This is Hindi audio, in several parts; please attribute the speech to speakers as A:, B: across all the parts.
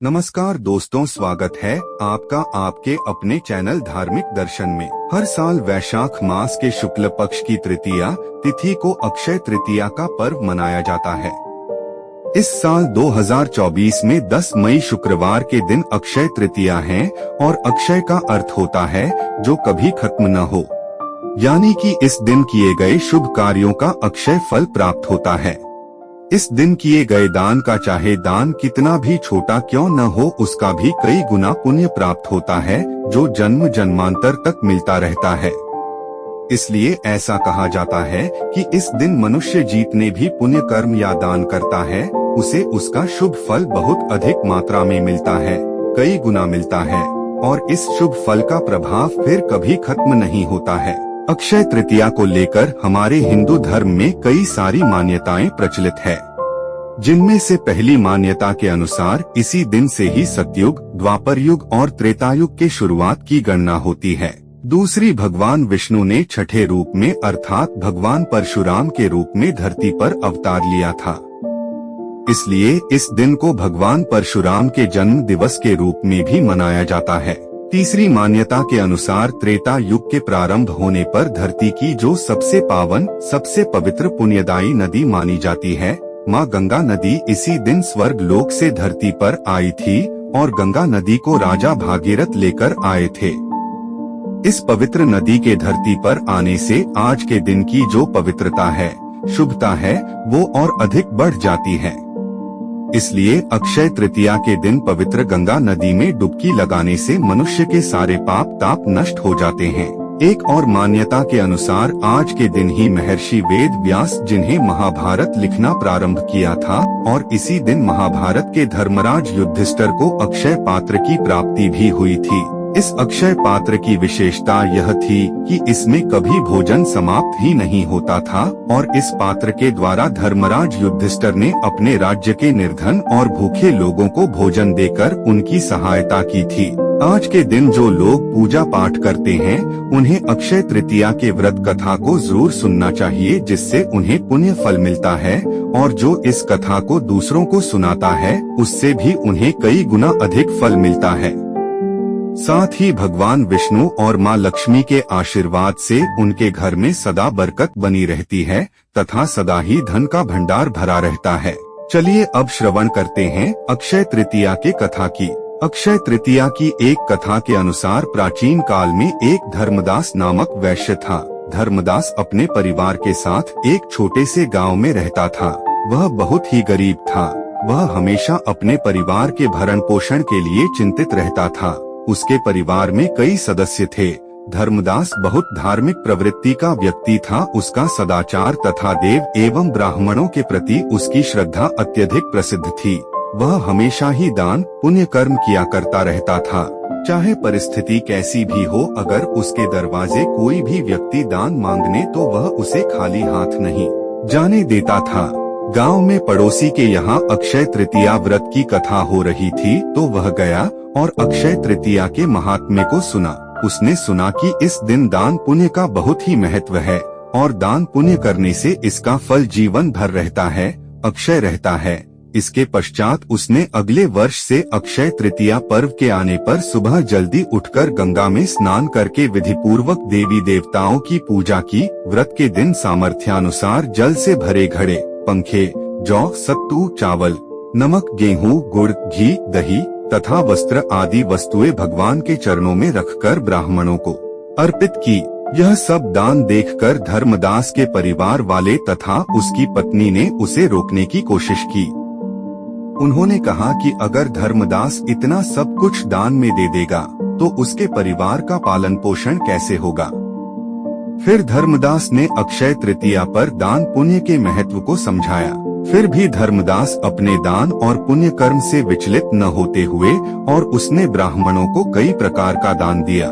A: नमस्कार दोस्तों, स्वागत है आपका आपके अपने चैनल धार्मिक दर्शन में। हर साल वैशाख मास के शुक्ल पक्ष की तृतीया तिथि को अक्षय तृतीया का पर्व मनाया जाता है। इस साल 2024 में 10 मई शुक्रवार के दिन अक्षय तृतीया है और अक्षय का अर्थ होता है जो कभी खत्म न हो, यानी कि इस दिन किए गए शुभ कार्यों का अक्षय फल प्राप्त होता है। इस दिन किए गए दान का चाहे दान कितना भी छोटा क्यों न हो, उसका भी कई गुना पुण्य प्राप्त होता है जो जन्म जन्मांतर तक मिलता रहता है। इसलिए ऐसा कहा जाता है कि इस दिन मनुष्य जितने भी पुण्य कर्म या दान करता है उसे उसका शुभ फल बहुत अधिक मात्रा में मिलता है, कई गुना मिलता है, और इस शुभ फल का प्रभाव फिर कभी खत्म नहीं होता है। अक्षय तृतीया को लेकर हमारे हिंदू धर्म में कई सारी मान्यताएं प्रचलित है, जिनमें से पहली मान्यता के अनुसार इसी दिन से ही सतयुग, द्वापर युग और त्रेता युग के शुरुआत की गणना होती है। दूसरी, भगवान विष्णु ने छठे रूप में अर्थात भगवान परशुराम के रूप में धरती पर अवतार लिया था, इसलिए इस दिन को भगवान परशुराम के जन्म दिवस के रूप में भी मनाया जाता है। तीसरी मान्यता के अनुसार त्रेता युग के प्रारंभ होने पर धरती की जो सबसे पावन, सबसे पवित्र पुण्यदायी नदी मानी जाती है, माँ गंगा नदी, इसी दिन स्वर्ग लोक से धरती पर आई थी और गंगा नदी को राजा भागीरथ लेकर आए थे। इस पवित्र नदी के धरती पर आने से आज के दिन की जो पवित्रता है, शुभता है, वो और अधिक बढ़ जाती है। इसलिए अक्षय तृतीया के दिन पवित्र गंगा नदी में डुबकी लगाने से मनुष्य के सारे पाप ताप नष्ट हो जाते हैं। एक और मान्यता के अनुसार आज के दिन ही महर्षि वेद व्यास, जिन्हें महाभारत लिखना प्रारंभ किया था, और इसी दिन महाभारत के धर्मराज युधिष्ठिर को अक्षय पात्र की प्राप्ति भी हुई थी। इस अक्षय पात्र की विशेषता यह थी कि इसमें कभी भोजन समाप्त ही नहीं होता था और इस पात्र के द्वारा धर्मराज युधिष्ठिर ने अपने राज्य के निर्धन और भूखे लोगों को भोजन देकर उनकी सहायता की थी। आज के दिन जो लोग पूजा पाठ करते हैं उन्हें अक्षय तृतीया के व्रत कथा को जरूर सुनना चाहिए, जिससे उन्हें पुण्य फल मिलता है, और जो इस कथा को दूसरों को सुनाता है उससे भी उन्हें कई गुना अधिक फल मिलता है। साथ ही भगवान विष्णु और माँ लक्ष्मी के आशीर्वाद से उनके घर में सदा बरकत बनी रहती है तथा सदा ही धन का भंडार भरा रहता है। चलिए अब श्रवण करते हैं अक्षय तृतीया के कथा की। अक्षय तृतीया की एक कथा के अनुसार प्राचीन काल में एक धर्मदास नामक वैश्य था। धर्मदास अपने परिवार के साथ एक छोटे से गाँव में रहता था। वह बहुत ही गरीब था। वह हमेशा अपने परिवार के भरण पोषण के लिए चिंतित रहता था। उसके परिवार में कई सदस्य थे। धर्मदास बहुत धार्मिक प्रवृत्ति का व्यक्ति था। उसका सदाचार तथा देव एवं ब्राह्मणों के प्रति उसकी श्रद्धा अत्यधिक प्रसिद्ध थी। वह हमेशा ही दान पुण्य कर्म किया करता रहता था। चाहे परिस्थिति कैसी भी हो, अगर उसके दरवाजे कोई भी व्यक्ति दान मांगने तो वह उसे खाली हाथ नहीं जाने देता था। गांव में पड़ोसी के यहाँ अक्षय तृतीया व्रत की कथा हो रही थी तो वह गया और अक्षय तृतीया के महात्म्य को सुना। उसने सुना कि इस दिन दान पुण्य का बहुत ही महत्व है और दान पुण्य करने से इसका फल जीवन भर रहता है, अक्षय रहता है। इसके पश्चात उसने अगले वर्ष से अक्षय तृतीया पर्व के आने पर सुबह जल्दी उठकर गंगा में स्नान करके विधि पूर्वक देवी देवताओं की पूजा की। व्रत के दिन सामर्थ्यानुसार जल से भरे घड़े, पंखे, जौ, सत्तू, चावल, नमक, गेहूं, गुड़, घी, दही तथा वस्त्र आदि वस्तुएं भगवान के चरणों में रखकर ब्राह्मणों को अर्पित की। यह सब दान देखकर धर्मदास के परिवार वाले तथा उसकी पत्नी ने उसे रोकने की कोशिश की। उन्होंने कहा कि अगर धर्मदास इतना सब कुछ दान में दे देगा तो उसके परिवार का पालन पोषण कैसे होगा। फिर धर्मदास ने अक्षय तृतीया पर दान पुण्य के महत्व को समझाया। फिर भी धर्मदास अपने दान और पुण्य कर्म से विचलित न होते हुए और उसने ब्राह्मणों को कई प्रकार का दान दिया।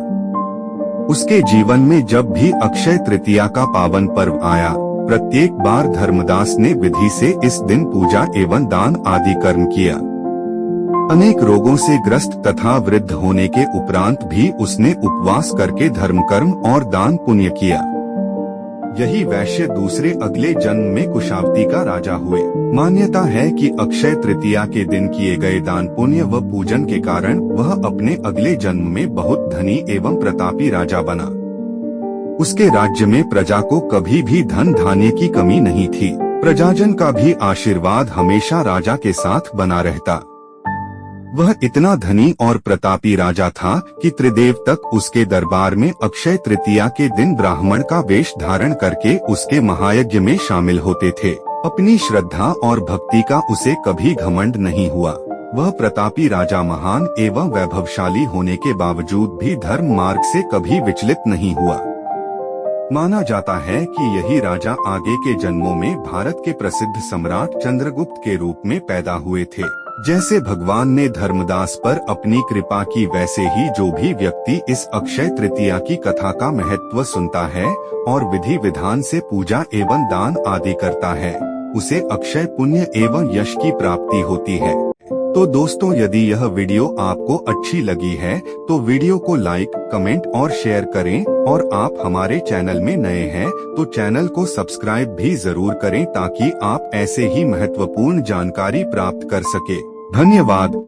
A: उसके जीवन में जब भी अक्षय तृतीया का पावन पर्व आया, प्रत्येक बार धर्मदास ने विधि से इस दिन पूजा एवं दान आदि कर्म किया। अनेक रोगों से ग्रस्त तथा वृद्ध होने के उपरांत भी उसने उपवास करके धर्म कर्म और दान पुण्य किया। यही वैश्य दूसरे अगले जन्म में कुशावती का राजा हुए। मान्यता है कि अक्षय तृतीया के दिन किए गए दान पुण्य व पूजन के कारण वह अपने अगले जन्म में बहुत धनी एवं प्रतापी राजा बना। उसके राज्य में प्रजा को कभी भी धन धान्य की कमी नहीं थी। प्रजाजन का भी आशीर्वाद हमेशा राजा के साथ बना रहता। वह इतना धनी और प्रतापी राजा था कि त्रिदेव तक उसके दरबार में अक्षय तृतीया के दिन ब्राह्मण का वेश धारण करके उसके महायज्ञ में शामिल होते थे। अपनी श्रद्धा और भक्ति का उसे कभी घमंड नहीं हुआ। वह प्रतापी राजा महान एवं वैभवशाली होने के बावजूद भी धर्म मार्ग से कभी विचलित नहीं हुआ। माना जाता है कि यही राजा आगे के जन्मों में भारत के प्रसिद्ध सम्राट चंद्रगुप्त के रूप में पैदा हुए थे। जैसे भगवान ने धर्मदास पर अपनी कृपा की, वैसे ही जो भी व्यक्ति इस अक्षय तृतीया की कथा का महत्व सुनता है और विधि विधान से पूजा एवं दान आदि करता है, उसे अक्षय पुण्य एवं यश की प्राप्ति होती है। तो दोस्तों, यदि यह वीडियो आपको अच्छी लगी है तो वीडियो को लाइक, कमेंट और शेयर करें, और आप हमारे चैनल में नए हैं तो चैनल को सब्सक्राइब भी जरूर करें ताकि आप ऐसे ही महत्वपूर्ण जानकारी प्राप्त कर सके। धन्यवाद।